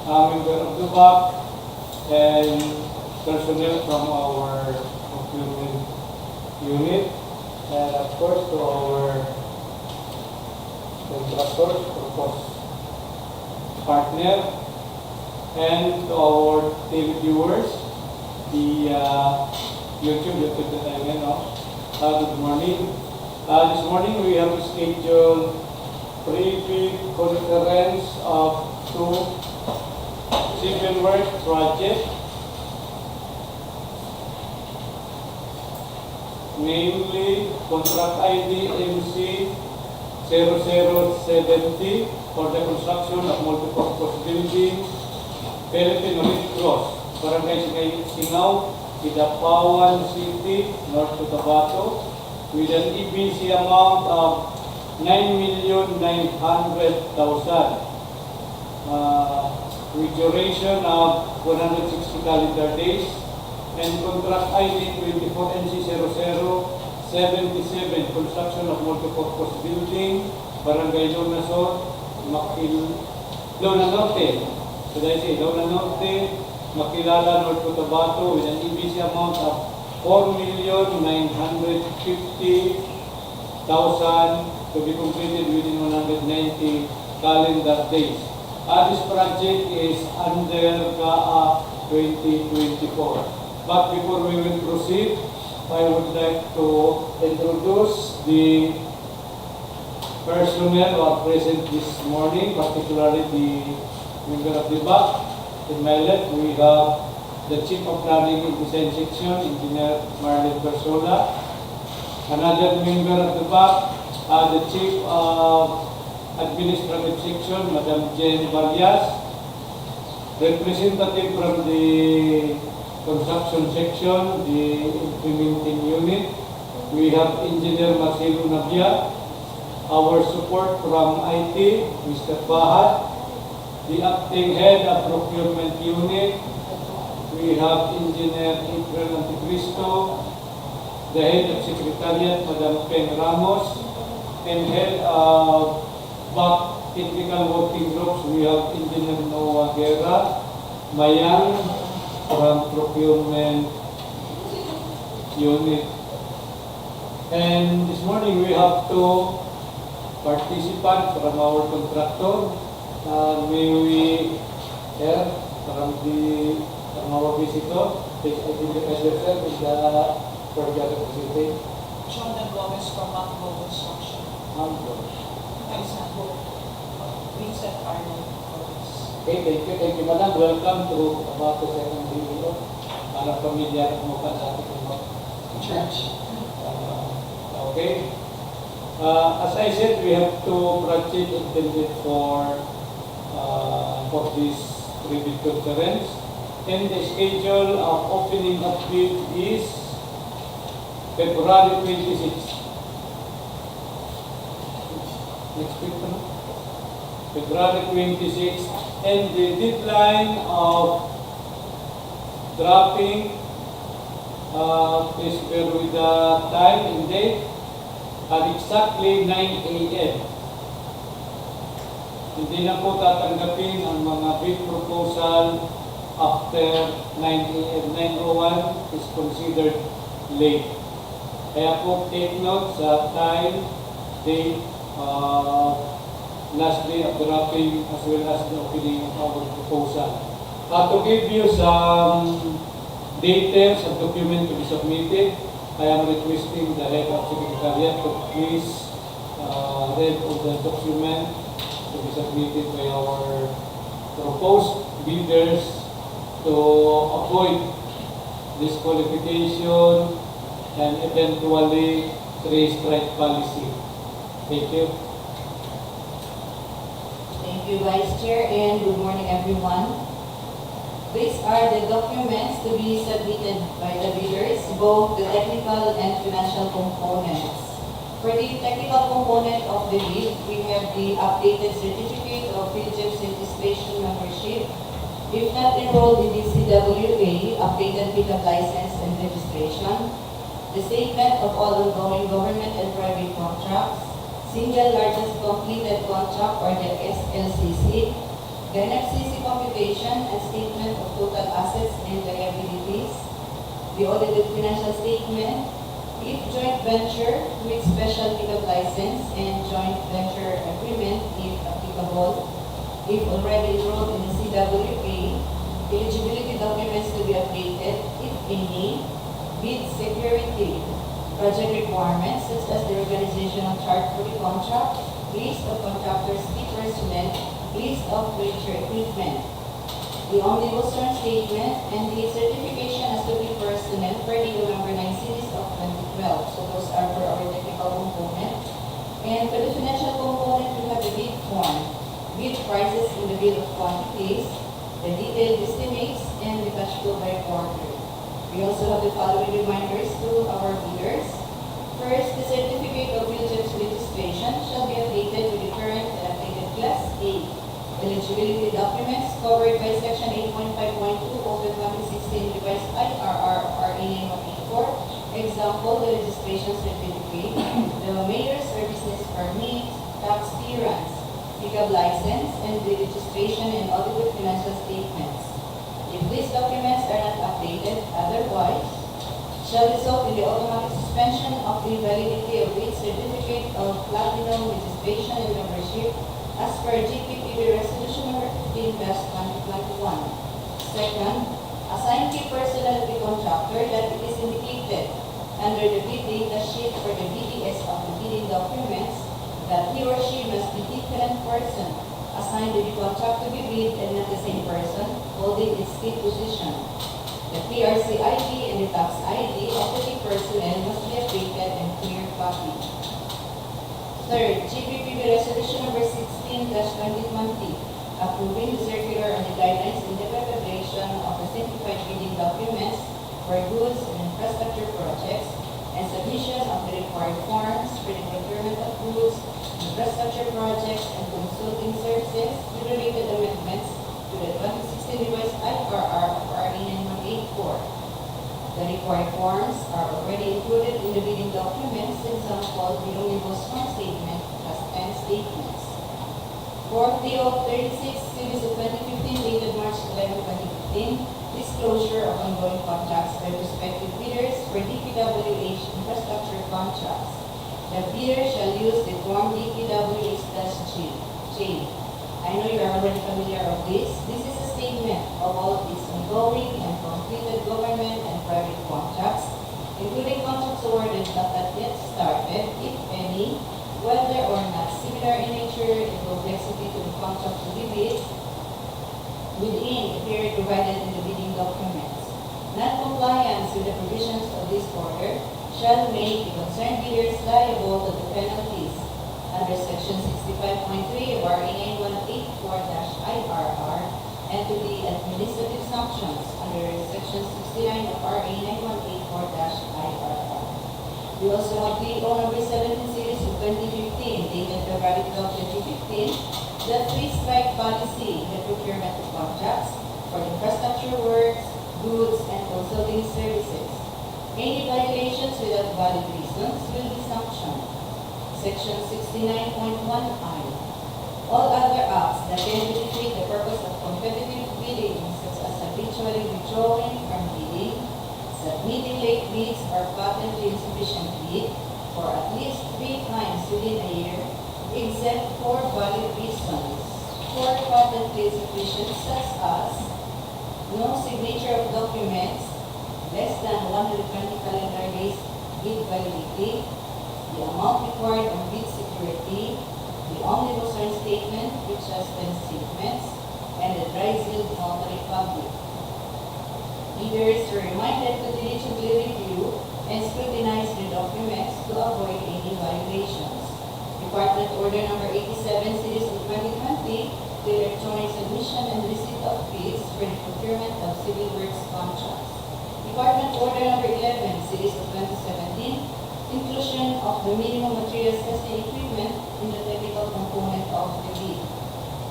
member of the BAC, and personnel from our procurement unit, and of course to our contractors, proposed partner, and to our televiewers, the YouTube that I went on. Good morning. This morning we have scheduled pre-conference of two civil work projects, namely Contract ID MC 0070 for the construction of multipurpose building, Philippine Red Cross, Barangay Singaw, Kidapawan City, Norte Cotabato, with an EPC amount of 9,900,000, with duration of 160 calendar days, and contract ID 24 NC 0077, construction of multipurpose building, Barangay Lona Norte. Should I say Lona Norte, Makilala, Norte Cotabato, with an EPC amount of 4,950,000 to be completed within 190 calendar days. This project is under GAA 2024. But before we will proceed, I would like to introduce the personnel who are present this morning, particularly the member of the BAC. In my left, we have the Chief of Planning and Design Section, Engineer Marlene Persola. Another member of the BAC, the Chief of Administrative Section, Madam Jen Varias. Representative from the Construction Section, the Implementing Unit, we have Engineer Marcelo Navia. Our support from IT, Mr. Bahad. The Acting Head of Procurement Unit, we have Engineer April Anticristo. The Head of Secretariat, Madam Pen Ramos. And Head of BAC Technical Working Groups, we have Engineer Noah Guerra, Mayang from Procurement Unit. And this morning we have two participants from our contractor. May we hear from our visitor, please identify yourself with the project presentation. Jonathan Gomez from Makilala Construction. Example, Vincent Arnold. Okay, thank you, Madam. Welcome to about the second video. Para familiar mo ka sa ating church. Okay. As I said, we have two projects intended for this pre-bid conference, and the schedule of opening of bid is February 26. Next week, February 26, and the deadline of dropping, please bear with the time and date, at exactly 9 a.m. Hindi na po tatanggapin ang mga bid proposal after 9 a.m. 9:01 is considered late. Kaya po take note sa time, date, last day of dropping as well as the opening of our proposal. To give you some details of document to be submitted, I am requesting the Head of Secretariat to please read all the document to be submitted by our proposed bidders to avoid disqualification and eventually three-strike policy. Thank you. Thank you, Vice Chair, and good morning, everyone. These are the documents to be submitted by the bidders, both the technical and financial components. For the technical component of the bid, we have the updated certificate of PhilGEP's registration membership. If not enrolled in the CWA, updated pickup license and registration, the statement of all ongoing government and private contracts, single largest completed contract or the SLCC, The NFCC computation and statement of total assets and liabilities. The audited financial statement. If joint venture with special pickup license and joint venture agreement if applicable. If already enrolled in the CWA, eligibility documents to be updated, if any. Bid security. Project requirements such as the organizational chart for the contract, list of contractors, key personnel, list of furniture equipment. The omnibus term statement and the certification as to the personnel per DEO number 9 series of 2012. So those are for our technical component. And for the financial component, we have the bid form, bid prices in the bill of quantities, the detailed estimates, and the cash flow by quarter. We also have the following reminders to our bidders. First, the certificate of Williams registration shall be updated with the current and updated Class A. Eligibility documents covered by Section 8.5.2 of the 2016 revised IRR of RA 9184. Example, the registration certificate, the mayor's or business permit, tax clearance, pickup license, and the registration and audited financial statements. If these documents are not updated, otherwise, shall result in the automatic suspension of the validity of its certificate of platinum registration and membership as per DPWH Resolution number 15/2021. Second, assign key personnel to the contractor that it is indicated under the bid data sheet for the BDS of the bidding documents that he or she must be different person assigned to the contract to be bid and not the same person holding its key position. The PRC ID and the tax ID of the key personnel must be updated and clear copy. Third, GPPB Resolution number 16/2020, approving the circular on the guidelines in the preparation of the simplified bidding documents for goods and infrastructure projects and submission of the required forms for the procurement of goods, infrastructure projects, and consulting services with related amendments to the 2016 revised IRR of RA 9184. The required forms are already included in the bidding documents, example, the omnibus form statement has 10 statements. Fourth, DEO 36 series of 2015 dated March 11, 2015, disclosure of ongoing contracts by prospective bidders for DPWH infrastructure contracts. The bidder shall use the form DPWH-J. I know you are already familiar with this. This is a statement of all these ongoing and completed government and private contracts, including contracts awarded but not yet started, if any, whether or not similar in nature and complexity to the contract to be bid, within a period provided in the bidding documents. Non-compliance with the provisions of this order shall make the concerned bidders liable to the penalties under Section 65.3 of RA 9184-IRR and to the administrative sanctions under Section 69 of RA 9184-IRR. We also have DEO number 17 series of 2015, dated February 12, 2015, the three-strike policy in the procurement of contracts for infrastructure works, goods, and consulting services. Any violations without valid reasons will be sanctioned. Section 69.1I. All other acts that tend to defeat the purpose of competitive bidding, such as habitually withdrawing from bidding, submitting late bids, or patently insufficient bid for at least 3 times within a year, except for valid reasons. For patently insufficient, such as no signature of documents, less than 120 calendar days bid validity, the amount required on bid security, the omnibus statement, which has 10 statements, and the dry sealed notary public. Bidders are reminded to diligently review and scrutinize the documents to avoid any violations. Department Order number 87, series of 2020, the electronic submission and receipt of bids for the procurement of civil works contracts. Department Order number 11, series of 2017, inclusion of the minimum materials testing equipment in the technical component of the bid.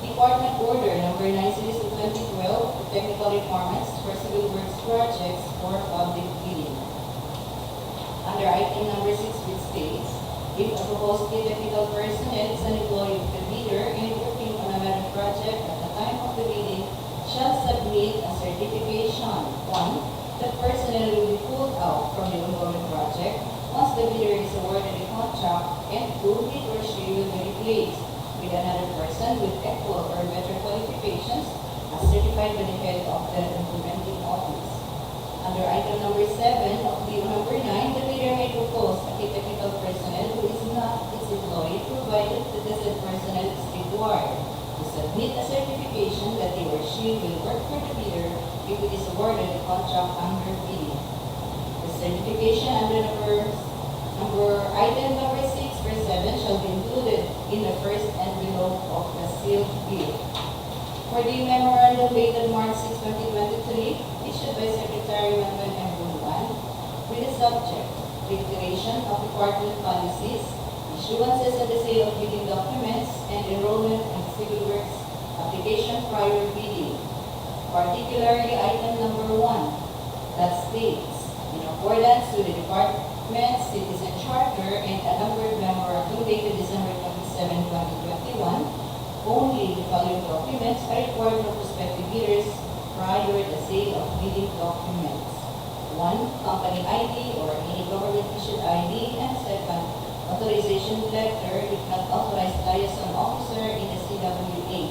Department Order number 9, series of 2012, the technical requirements for civil works projects for public bidding. Under item number 6, which states, if a proposed bid technical personnel is an employee of the bidder and working on a merit project at the time of the submit a certification. 1. The personnel will be pulled out from the ongoing project once the bidder is awarded a contract, and 2. He or she will be replaced with another person with equal or better qualifications as certified by the head of the implementing office. Under item number 7 of DEO number 9, the bidder may propose a technical personnel who is not its employee, provided that the said personnel is required to submit a certification that he or she will work for the bidder if it is awarded a contract under bidding. The certification under item number 6 per 7 shall be included in the first envelope of the sealed bid. For the memorandum dated March 6, 2023, issued by Secretary Manuel M. Bunuan, with the subject, declaration of department policies, issuances of the sale of bidding documents, and enrollment in civil works application prior bidding. Particularly item number 1, that states, in accordance with the department's citizen charter and a numbered memorandum dated December 27, 2021, only the following documents are required for prospective bidders prior to the sale of bidding documents. 1. Company ID or any government-issued ID, and 2nd, authorization letter if not authorized liaison officer in the CWA.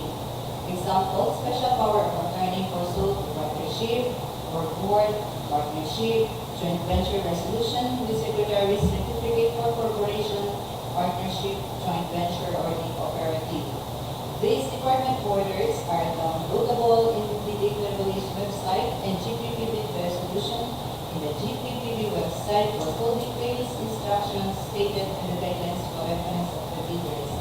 Example, special power of attorney for sole proprietorship or board, partnership, joint venture resolution with secretary's certificate for corporation, partnership, joint venture, or the cooperative. These department orders are downloadable in the DPWH website and GPPB resolution in the GPPB website for full details, instructions stated, and the guidelines for reference of the bidders.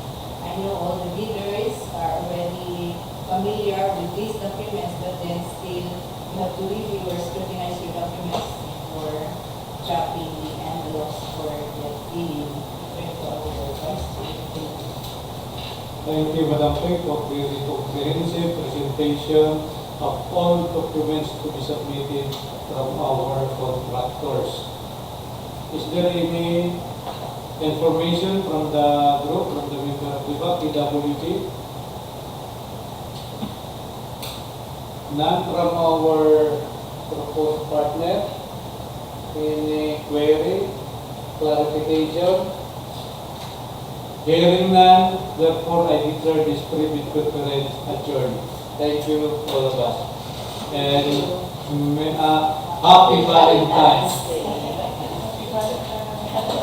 I know all the bidders are already familiar with these documents, but then still you have to review or scrutinize your documents before dropping the envelopes for the bidding. Thank you, Madam Clerk, for the comprehensive presentation of all documents to be submitted from our contractors. Is there any information from the group, from the member of the DPWH? None from our proposed partner? Any query, clarification? Hearing none, therefore I declare this private conference adjourned. Thank you, all of us. And happy Valentine's Day.